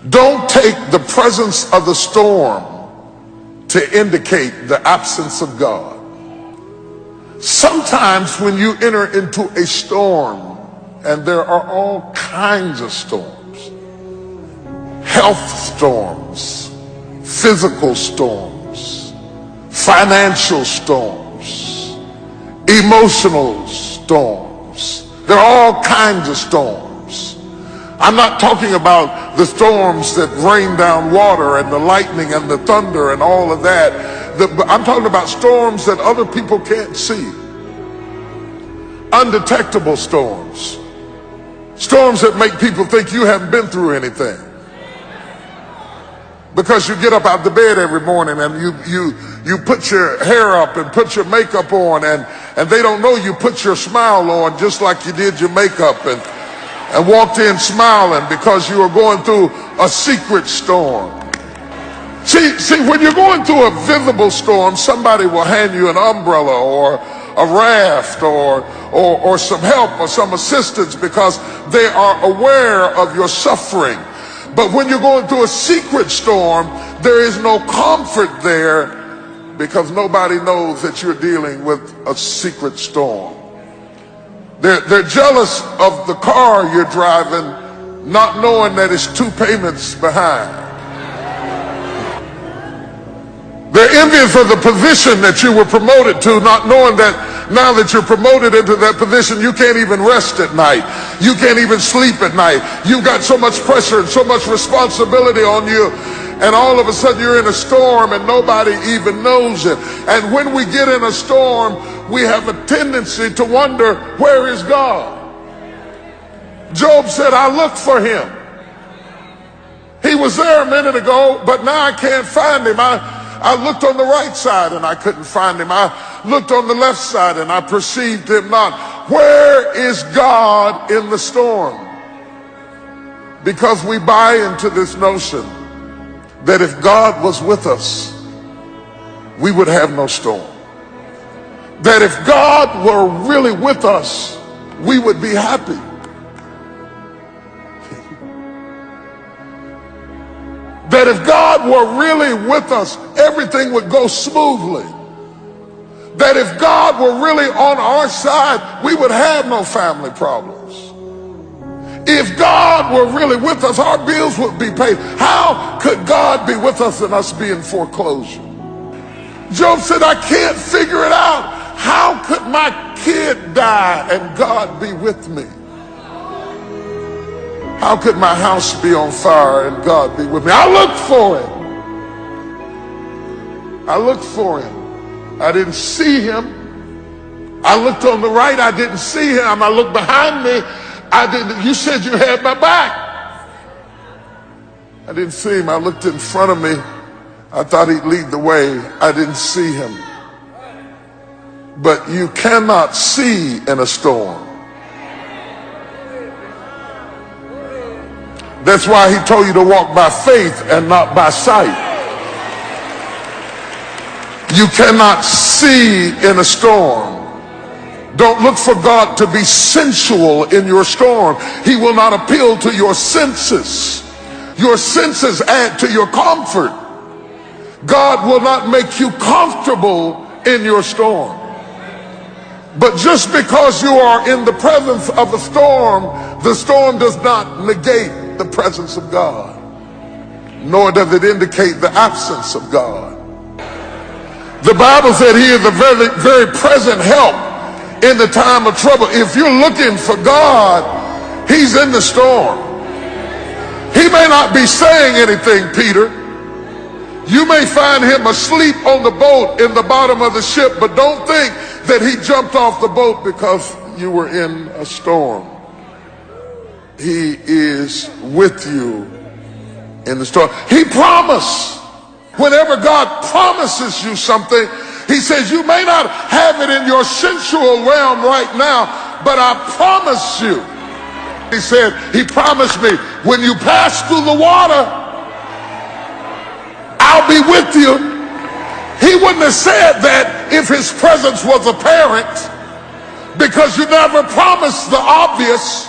Don't take the presence of the storm to indicate the absence of God. Sometimes when you enter into a storm, and there are all kinds of storms, health storms, physical storms, financial storms, emotional storms. There are all kinds of storms. I'm not talking about the storms that rain down water and the lightning and the thunder and all of that. I'm talking about storms that other people can't see. Undetectable storms. Storms that make people think you haven't been through anything. Because you get up out the bed every morning and you put your hair up and put your makeup on, and they don't know you put your smile on just like you did your makeup and walked in smiling because you were going through a secret storm. See, when you're going through a visible storm, somebody will hand you an umbrella or a raft or some help or some assistance because they are aware of your suffering. But when you're going through a secret storm, there is no comfort there because nobody knows that you're dealing with a secret storm. They're jealous of the car you're driving, not knowing that it's 2 payments behind. They're envious of the position that you were promoted to, not knowing that now that you're promoted into that position, you can't even rest at night. You can't even sleep at night. You've got so much pressure and so much responsibility on you. And all of a sudden you're in a storm and nobody even knows it. And when we get in a storm, we have a tendency to wonder, where is God? Job said, I looked for him. He was there a minute ago, but now I can't find him. I looked on the right side and I couldn't find him. I looked on the left side and I perceived him not. Where is God in the storm? Because we buy into this notion that if God was with us, we would have no storm. That if God were really with us, we would be happy. That if God were really with us, everything would go smoothly. That if God were really on our side, we would have no family problems. If God were really with us, our bills would be paid. How could God be with us and us be in foreclosure? Job said, I can't figure it out. How could my kid die and God be with me? How could my house be on fire and God be with me? I looked for him. I looked for him. I didn't see him. I looked on the right. I didn't see him. I looked behind me. I didn't. You said you had my back. I didn't see him. I looked in front of me. I thought he'd lead the way. I didn't see him. But you cannot see in a storm. That's why he told you to walk by faith and not by sight. You cannot see in a storm. Don't look for God to be sensual in your storm. He will not appeal to your senses. Your senses add to your comfort. God will not make you comfortable in your storm. But just because you are in the presence of a storm, the storm does not negate the presence of God, nor does it indicate the absence of God. The Bible said he is a very, very present help in the time of trouble. If you're looking for God, he's in the storm. He may not be saying anything, Peter. You may find him asleep on the boat in the bottom of the ship, but don't think that he jumped off the boat because you were in a storm. He is with you in the storm. He promised. Whenever God promises you something, he says, you may not have it in your sensual realm right now, but I promise you. He said, he promised me, when you pass through the water, I'll be with you. He wouldn't have said that if his presence was apparent, because you never promised the obvious.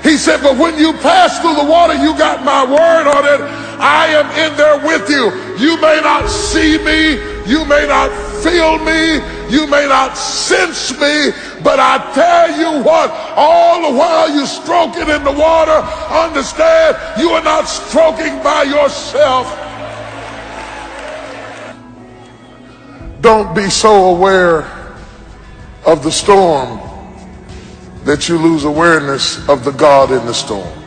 He said, but when you pass through the water, you got my word on it. I am in there with you. You may not see me, you may not feel me, you may not sense me, but I tell you what, all the while you're stroking in the water, understand you are not stroking by yourself. Don't be so aware of the storm that you lose awareness of the God in the storm.